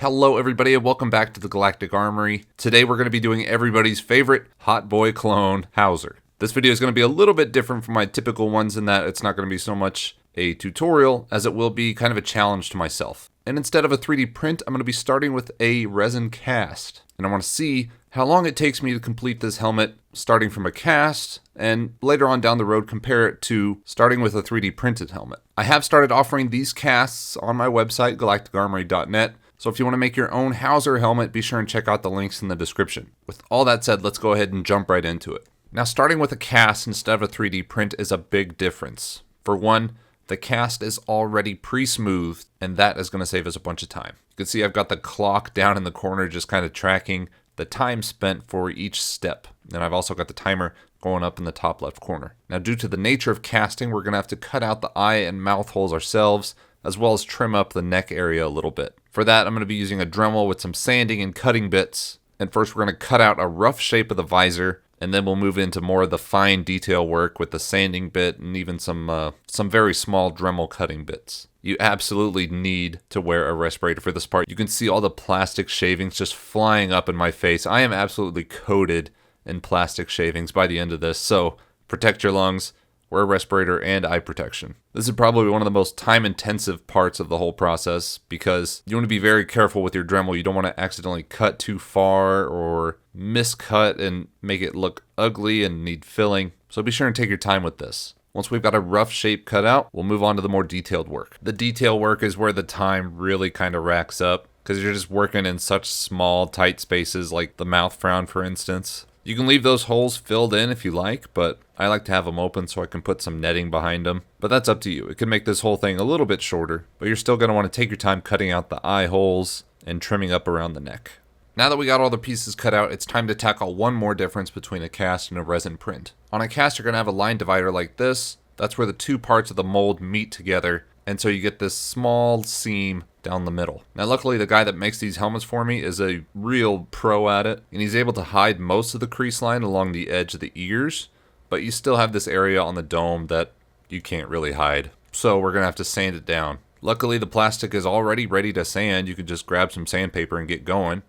Hello everybody and welcome back to the Galactic Armory. Today we're going to be doing everybody's favorite hot boy clone, Howzer. This video is going to be a little bit different from my typical ones in that it's not going to be so much a tutorial as it will be kind of a challenge to myself. And instead of a 3D print, I'm going to be starting with a resin cast. And I want to see how long it takes me to complete this helmet starting from a cast, and later on down the road compare it to starting with a 3D printed helmet. I have started offering these casts on my website, galacticarmory.net. So if you want to make your own Howzer helmet, be sure and check out the links in the description. With all that said, let's go ahead and jump right into it. Now, starting with a cast instead of a 3D print is a big difference. For one, the cast is already pre-smoothed, and that is going to save us a bunch of time. You can see I've got the clock down in the corner just kind of tracking the time spent for each step. And I've also got the timer going up in the top left corner. Now, due to the nature of casting, we're going to have to cut out the eye and mouth holes ourselves, as well as trim up the neck area a little bit. For that, I'm going to be using a Dremel with some sanding and cutting bits. And first, we're going to cut out a rough shape of the visor, and then we'll move into more of the fine detail work with the sanding bit and even some very small Dremel cutting bits. You absolutely need to wear a respirator for this part. You can see all the plastic shavings just flying up in my face. I am absolutely coated in plastic shavings by the end of this, so protect your lungs. Wear a respirator and eye protection. This is probably one of the most time-intensive parts of the whole process because you want to be very careful with your Dremel. You don't want to accidentally cut too far or miscut and make it look ugly and need filling. So be sure and take your time with this. Once we've got a rough shape cut out, we'll move on to the more detailed work. The detail work is where the time really kind of racks up because you're just working in such small, tight spaces like the mouth frown, for instance. You can leave those holes filled in if you like, but I like to have them open so I can put some netting behind them. But that's up to you. It can make this whole thing a little bit shorter, but you're still going to want to take your time cutting out the eye holes and trimming up around the neck. Now that we got all the pieces cut out, it's time to tackle one more difference between a cast and a resin print. On a cast, you're going to have a line divider like this. That's where the two parts of the mold meet together, and so you get this small seam down the middle. Now luckily the guy that makes these helmets for me is a real pro at it, and he's able to hide most of the crease line along the edge of the ears, but you still have this area on the dome that you can't really hide. So we're gonna have to sand it down. Luckily the plastic is already ready to sand. You can just grab some sandpaper and get going.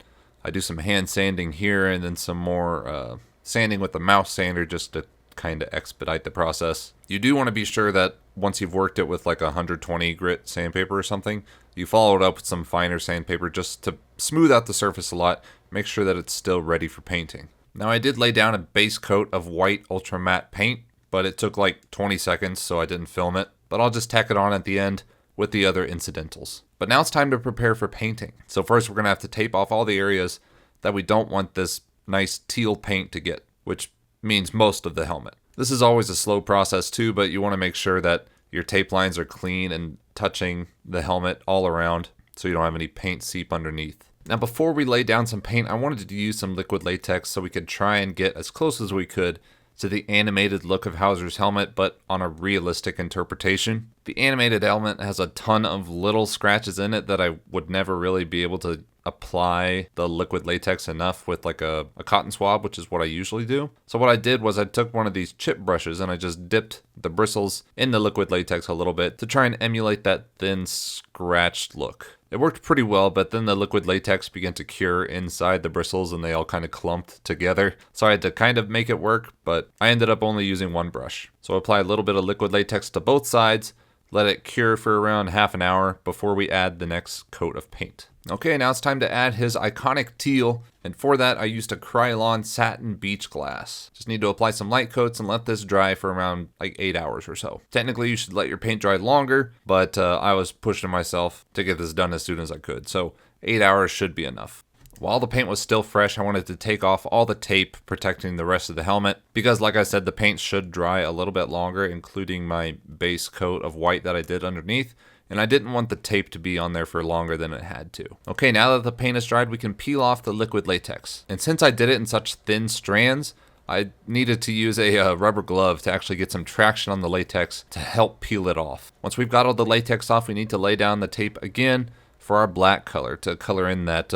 I do some hand sanding here and then some more sanding with the mouse sander just to kind of expedite the process. You do want to be sure that once you've worked it with like 120 grit sandpaper or something, you follow it up with some finer sandpaper just to smooth out the surface a lot, make sure that it's still ready for painting. Now I did lay down a base coat of white ultra matte paint, but it took like 20 seconds so I didn't film it, but I'll just tack it on at the end with the other incidentals. But now it's time to prepare for painting. So first we're going to have to tape off all the areas that we don't want this nice teal paint to get, which means most of the helmet. This is always a slow process too, but you want to make sure that your tape lines are clean and touching the helmet all around so you don't have any paint seep underneath. Now before we lay down some paint, I wanted to use some liquid latex so we could try and get as close as we could to the animated look of Howzer's helmet, but on a realistic interpretation. The animated helmet has a ton of little scratches in it that I would never really be able to apply the liquid latex enough with like a cotton swab, which is what I usually do. So what I did was I took one of these chip brushes and I just dipped the bristles in the liquid latex a little bit to try and emulate that thin scratched look. It worked pretty well, but then the liquid latex began to cure inside the bristles and they all kind of clumped together. So I had to kind of make it work, but I ended up only using one brush. So I applied a little bit of liquid latex to both sides, let it cure for around half an hour before we add the next coat of paint. Okay, now it's time to add his iconic teal, and for that I used a Krylon satin beach glass. Just need to apply some light coats and let this dry for around like 8 hours or so. Technically you should let your paint dry longer, but I was pushing myself to get this done as soon as I could, so 8 hours should be enough. While the paint was still fresh, I wanted to take off all the tape protecting the rest of the helmet because like I said, the paint should dry a little bit longer, including my base coat of white that I did underneath, and I didn't want the tape to be on there for longer than it had to. Okay, now that the paint is dried, we can peel off the liquid latex. And since I did it in such thin strands, I needed to use a rubber glove to actually get some traction on the latex to help peel it off. Once we've got all the latex off, we need to lay down the tape again for our black color to color in that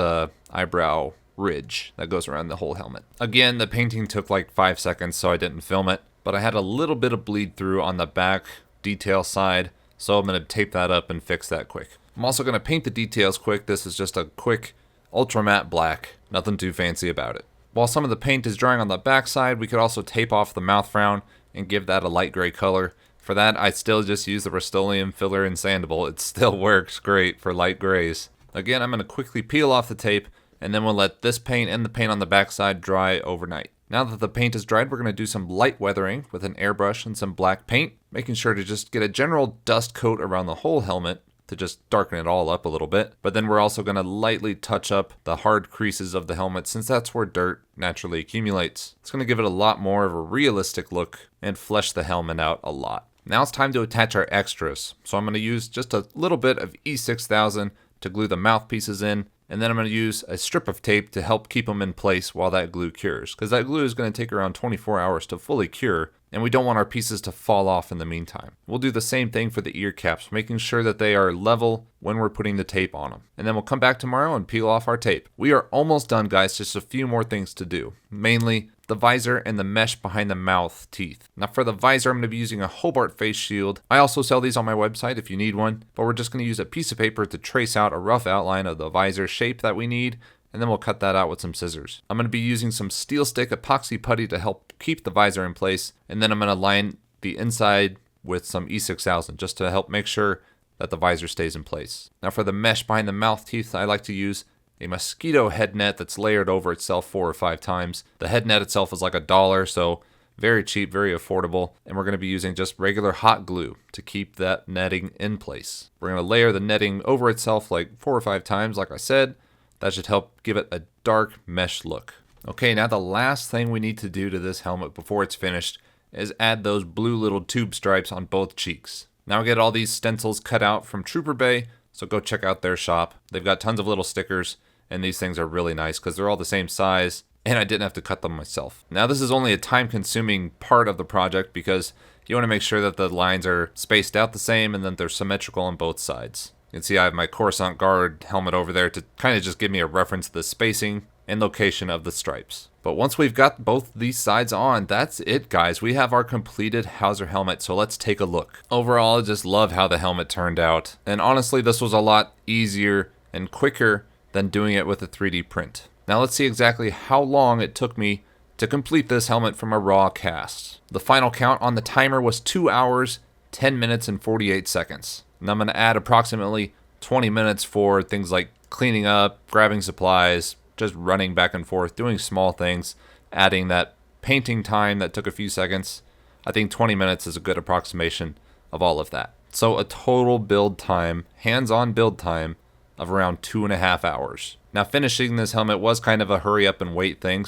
eyebrow ridge that goes around the whole helmet. Again, the painting took like 5 seconds, so I didn't film it, but I had a little bit of bleed through on the back detail side, so I'm going to tape that up and fix that quick. I'm also going to paint the details quick. This is just a quick ultra matte black, nothing too fancy about it. While some of the paint is drying on the backside, we could also tape off the mouth frown and give that a light gray color. For that, I still just use the Rust-Oleum filler and sandable. It still works great for light grays. Again, I'm going to quickly peel off the tape, and then we'll let this paint and the paint on the backside dry overnight. Now that the paint is dried, we're going to do some light weathering with an airbrush and some black paint, making sure to just get a general dust coat around the whole helmet to just darken it all up a little bit. But then we're also going to lightly touch up the hard creases of the helmet, since that's where dirt naturally accumulates. It's going to give it a lot more of a realistic look and flesh the helmet out a lot. Now it's time to attach our extras. So I'm going to use just a little bit of E6000 to glue the mouthpieces in, and then I'm going to use a strip of tape to help keep them in place while that glue cures, because that glue is going to take around 24 hours to fully cure, and we don't want our pieces to fall off in the meantime. We'll do the same thing for the ear caps, making sure that they are level when we're putting the tape on them. And then we'll come back tomorrow and peel off our tape. We are almost done, guys, just a few more things to do. Mainly the visor and the mesh behind the mouth teeth. Now for the visor, I'm going to be using a Hobart face shield. I also sell these on my website if you need one, but we're just going to use a piece of paper to trace out a rough outline of the visor shape that we need, and then we'll cut that out with some scissors. I'm going to be using some steel stick epoxy putty to help keep the visor in place, and then I'm going to line the inside with some E6000 just to help make sure that the visor stays in place. Now for the mesh behind the mouth teeth, I like to use a mosquito head net that's layered over itself 4 or 5 times. The head net itself is like $1, so very cheap, very affordable, and we're going to be using just regular hot glue to keep that netting in place. We're going to layer the netting over itself like 4 or 5 times, like I said. That should help give it a dark mesh look. Okay, now the last thing we need to do to this helmet before it's finished is add those blue little tube stripes on both cheeks. Now I get all these stencils cut out from Trooper Bay, so go check out their shop. They've got tons of little stickers, and these things are really nice because they're all the same size, and I didn't have to cut them myself. Now this is only a time-consuming part of the project because you want to make sure that the lines are spaced out the same and that they're symmetrical on both sides. You can see I have my Coruscant Guard helmet over there to kind of just give me a reference to the spacing and location of the stripes. But once we've got both these sides on, that's it, guys. We have our completed Howzer helmet, so let's take a look. Overall, I just love how the helmet turned out. And honestly, this was a lot easier and quicker than doing it with a 3D print. Now let's see exactly how long it took me to complete this helmet from a raw cast. The final count on the timer was 2 hours, 10 minutes, and 48 seconds. And I'm going to add approximately 20 minutes for things like cleaning up, grabbing supplies, just running back and forth, doing small things, adding that painting time that took a few seconds. I think 20 minutes is a good approximation of all of that. So a total build time, hands-on build time, of around 2.5 hours. Now finishing this helmet was kind of a hurry up and wait thing,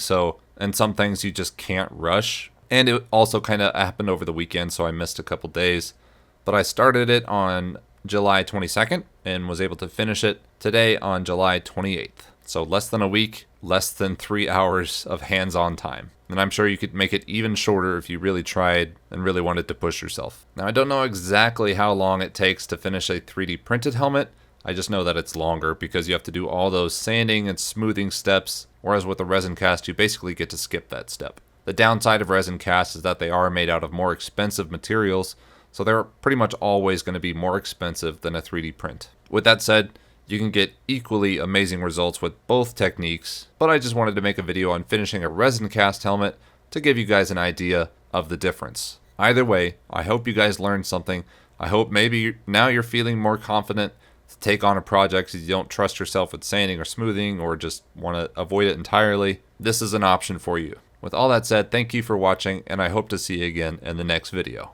and some things you just can't rush. And it also kind of happened over the weekend, so I missed a couple days. But I started it on July 22nd and was able to finish it today on July 28th. So less than a week, less than 3 hours of hands-on time. And I'm sure you could make it even shorter if you really tried and really wanted to push yourself. Now I don't know exactly how long it takes to finish a 3D printed helmet. I just know that it's longer because you have to do all those sanding and smoothing steps, whereas with a resin cast you basically get to skip that step. The downside of resin casts is that they are made out of more expensive materials, so they're pretty much always going to be more expensive than a 3D print. With that said, you can get equally amazing results with both techniques, but I just wanted to make a video on finishing a resin cast helmet to give you guys an idea of the difference. Either way, I hope you guys learned something. I hope maybe now you're feeling more confident to take on a project if you don't trust yourself with sanding or smoothing or just want to avoid it entirely. This is an option for you. With all that said, thank you for watching, and I hope to see you again in the next video.